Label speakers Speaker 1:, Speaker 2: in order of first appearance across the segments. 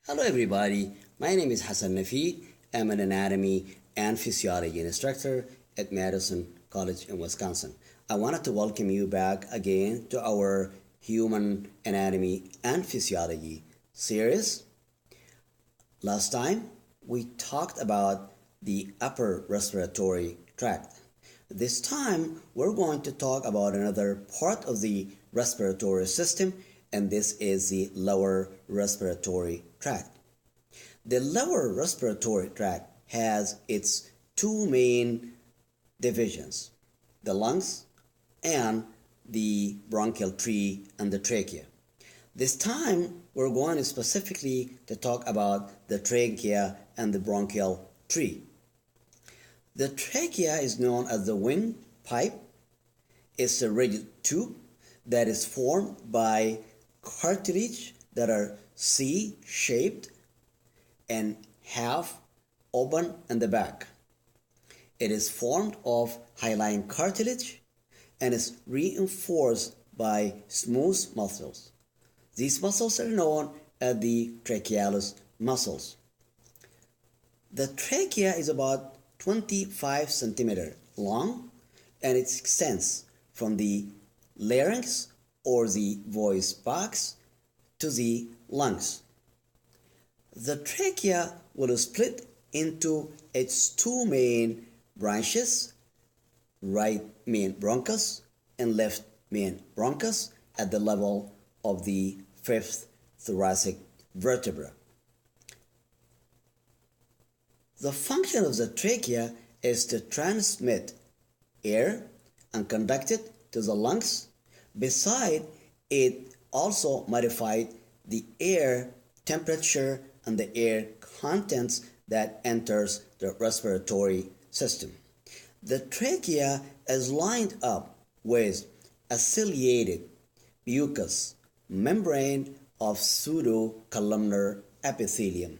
Speaker 1: Hello everybody, my name is Hassan Nafi. I'm an anatomy and physiology instructor at Madison College in Wisconsin. I wanted to welcome you back again to our human anatomy and physiology series. Last time we talked about the upper respiratory tract. This time we're going to talk about another part of the respiratory system, and this is the lower respiratory tract. The lower respiratory tract has its two main divisions, the lungs and the bronchial tree and the trachea. This time we're going specifically to talk about the trachea and the bronchial tree. The trachea is known as the windpipe. It's a rigid tube that is formed by cartilage that are C-shaped and half open in the back. It is formed of hyaline cartilage and is reinforced by smooth muscles. These muscles are known as the trachealis muscles. The trachea is about 25 centimeters long, and it extends from the larynx or the voice box to the lungs. The trachea will split into its two main branches, right main bronchus and left main bronchus, at the level of the fifth thoracic vertebra. The function of the trachea is to transmit air and conduct it to the lungs. Besides, it also modified the air temperature and the air contents that enters the respiratory system. The trachea is lined up with a ciliated mucous membrane of pseudocolumnar epithelium.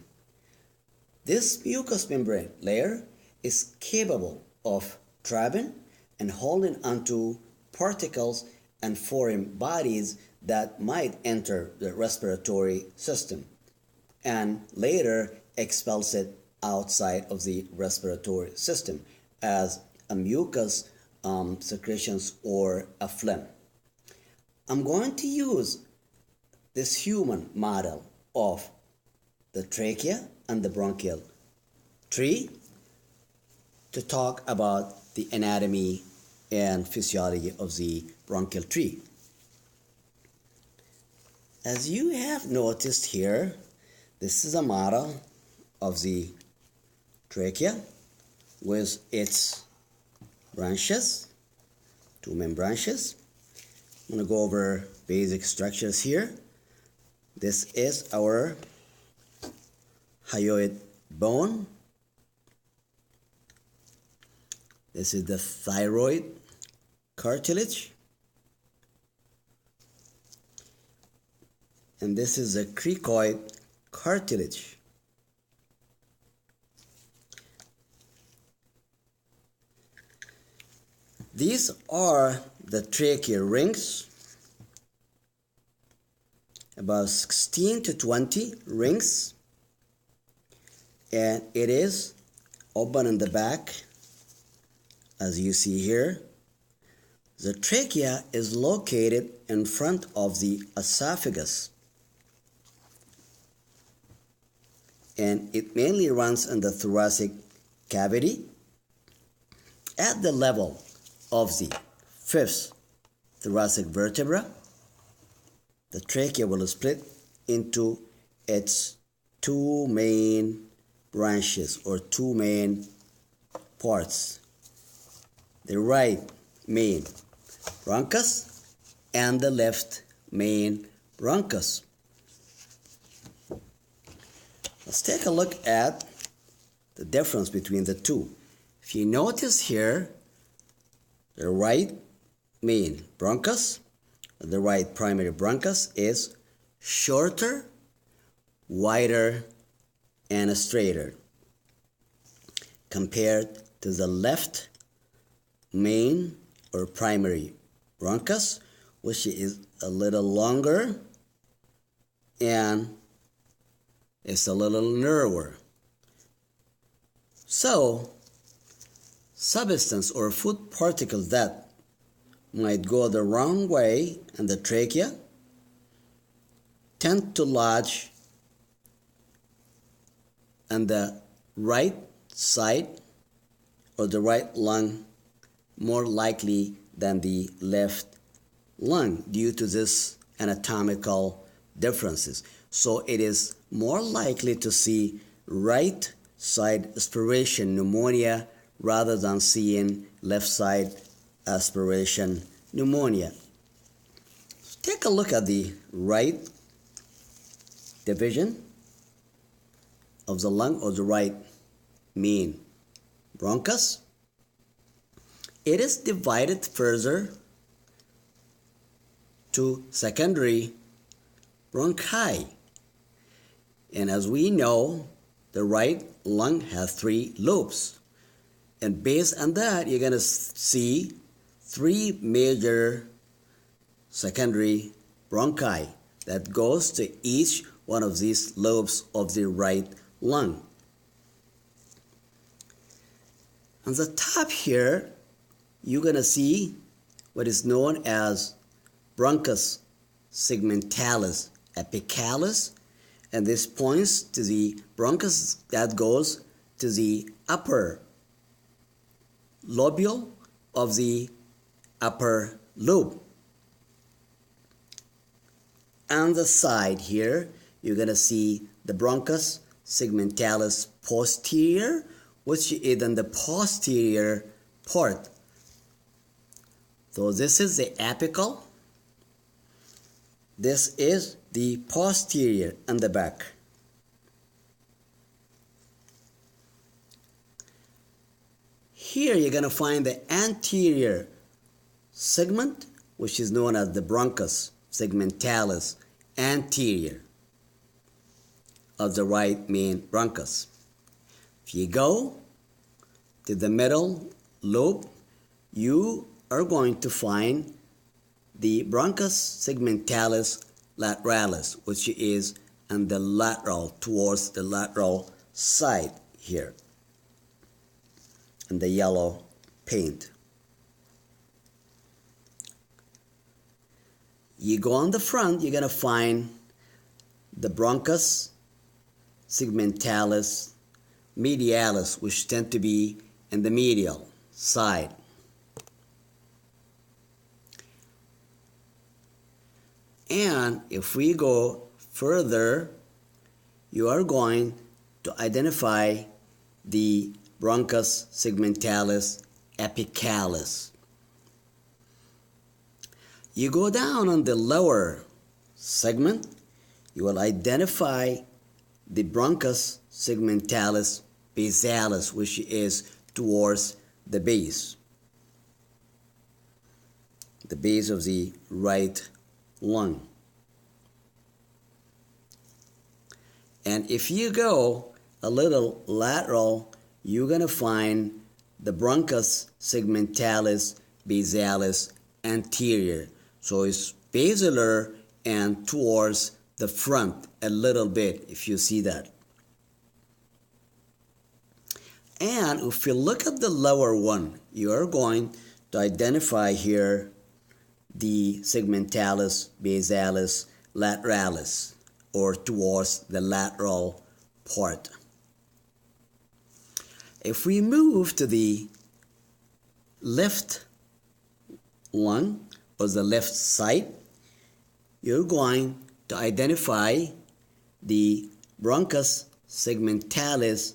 Speaker 1: This mucous membrane layer is capable of trapping and holding onto particles and foreign bodies that might enter the respiratory system and later expels it outside of the respiratory system as a mucus secretions or a phlegm. I'm going to use this human model of the trachea and the bronchial tree to talk about the anatomy and physiology of the bronchial tree. As you have noticed here, this is a model of the trachea with its branches, two main branches. I'm going to go over basic structures here. This is our hyoid bone. This is the thyroid cartilage. And this is the cricoid cartilage. These are the trachea rings, about 16 to 20 rings, and it is open in the back, as you see here. The trachea is located in front of the esophagus, and it mainly runs in the thoracic cavity. At the level of the fifth thoracic vertebra, the trachea will split into its two main branches or two main parts, the right main bronchus and the left main bronchus. Let's take a look at the difference between the two. If you notice here, the right main bronchus, the right primary bronchus, is shorter, wider, and straighter compared to the left main or primary bronchus, which is a little longer and is a little narrower. So, substance or food particles that might go the wrong way in the trachea tend to lodge on the right side or the right lung more likely than the left lung due to this anatomical differences. So it is more likely to see right side aspiration pneumonia rather than seeing left side aspiration pneumonia. Take a look at the right division of the lung or the right main bronchus. It is divided further to secondary bronchi. And as we know, the right lung has 3 lobes. And based on that, you're going to see 3 major secondary bronchi that goes to each one of these lobes of the right lung. On the top here, you're going to see what is known as Bronchus segmentalis apicalis, and this points to the bronchus that goes to the upper lobule of the upper lobe. On the side here, you're going to see the Bronchus segmentalis posterior, which is in the posterior part. So this is the apical. This is the posterior and the back. Here you're going to find the anterior segment, which is known as the Bronchus segmentalis anterior of the right main bronchus. If you go to the middle lobe, you are going to find the Bronchus segmentalis lateralis, which is on the lateral, towards the lateral side here, in the yellow paint. You go on the front, you're going to find the Bronchus segmentalis medialis, which tend to be in the medial side. And if we go further, you are going to identify the Bronchus segmentalis apicalis. You go down on the lower segment, you will identify the Bronchus segmentalis basalis, which is towards the base of the right lung. And if you go a little lateral, you're going to find the Bronchus segmentalis basalis anterior. So it's basilar and towards the front a little bit, if you see that. And if you look at the lower one, you are going to identify here the segmentalis basalis lateralis, or towards the lateral part. If we move to the left lung, or the left side, you're going to identify the Bronchus segmentalis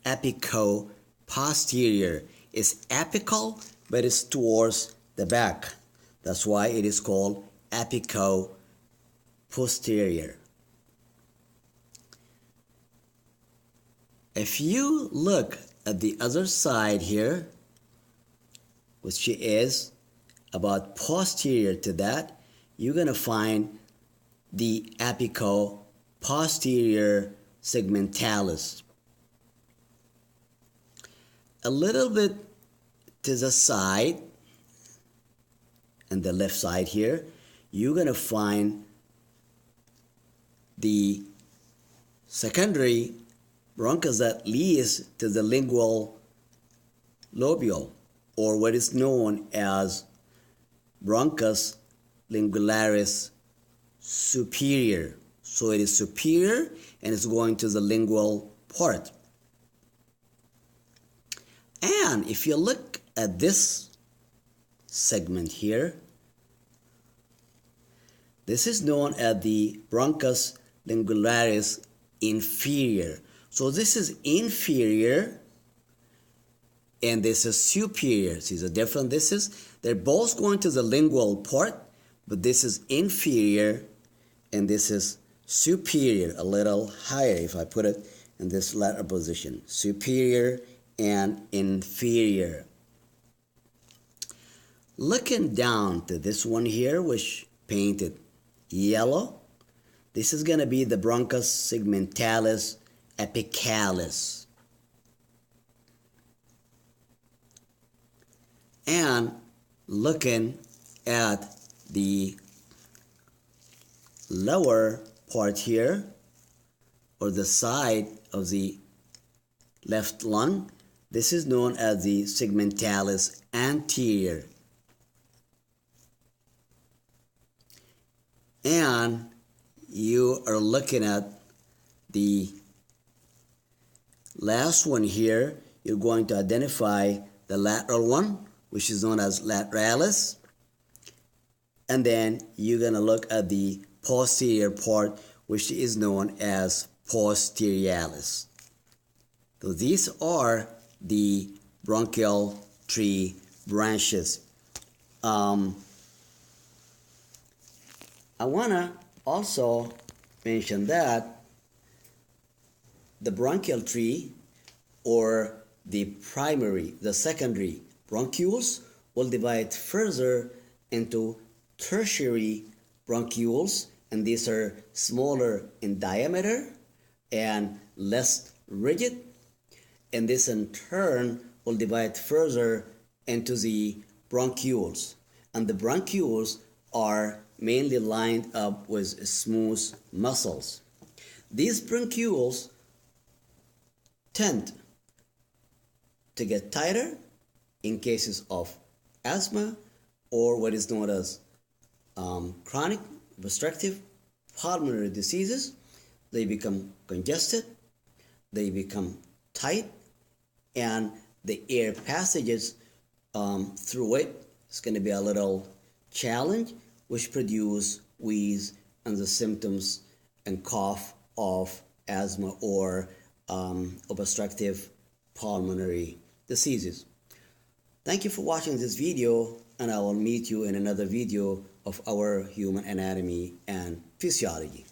Speaker 1: apico-posterior. It's apical, but it's towards the back. That's why it is called apico-posterior. If you look at the other side here, which is about posterior to that, you're going to find the apico-posterior segmentalis. A little bit to the side, and the left side here, you're going to find the secondary bronchus that leads to the lingual lobule, or what is known as bronchus lingualis superior. So it is superior and it's going to the lingual part. And if you look at this segment here, this is known as the bronchus lingualis inferior. So this is inferior and this is superior. See the difference? They're both going to the lingual part, but this is inferior and this is superior, a little higher if I put it in this latter position. Superior and inferior. Looking down to this one here, which painted yellow, this is going to be the bronchus segmentalis apicalis. And looking at the lower part here, or the side of the left lung, this is known as the segmentalis anterior. And you are looking at the last one here. You're going to identify the lateral one, which is known as lateralis. And then you're going to look at the posterior part, which is known as posterialis. So these are the bronchial tree branches. I want to also mention that the bronchial tree, or the secondary bronchioles, will divide further into tertiary bronchioles, and these are smaller in diameter and less rigid, and this in turn will divide further into the bronchioles, and the bronchioles are mainly lined up with smooth muscles. These bronchioles tend to get tighter in cases of asthma or what is known as chronic obstructive pulmonary diseases. They become congested, they become tight, and the air passages through it is going to be a little challenge, which produce wheeze and the symptoms and cough of asthma or obstructive pulmonary diseases. Thank you for watching this video, and I will meet you in another video of our human anatomy and physiology.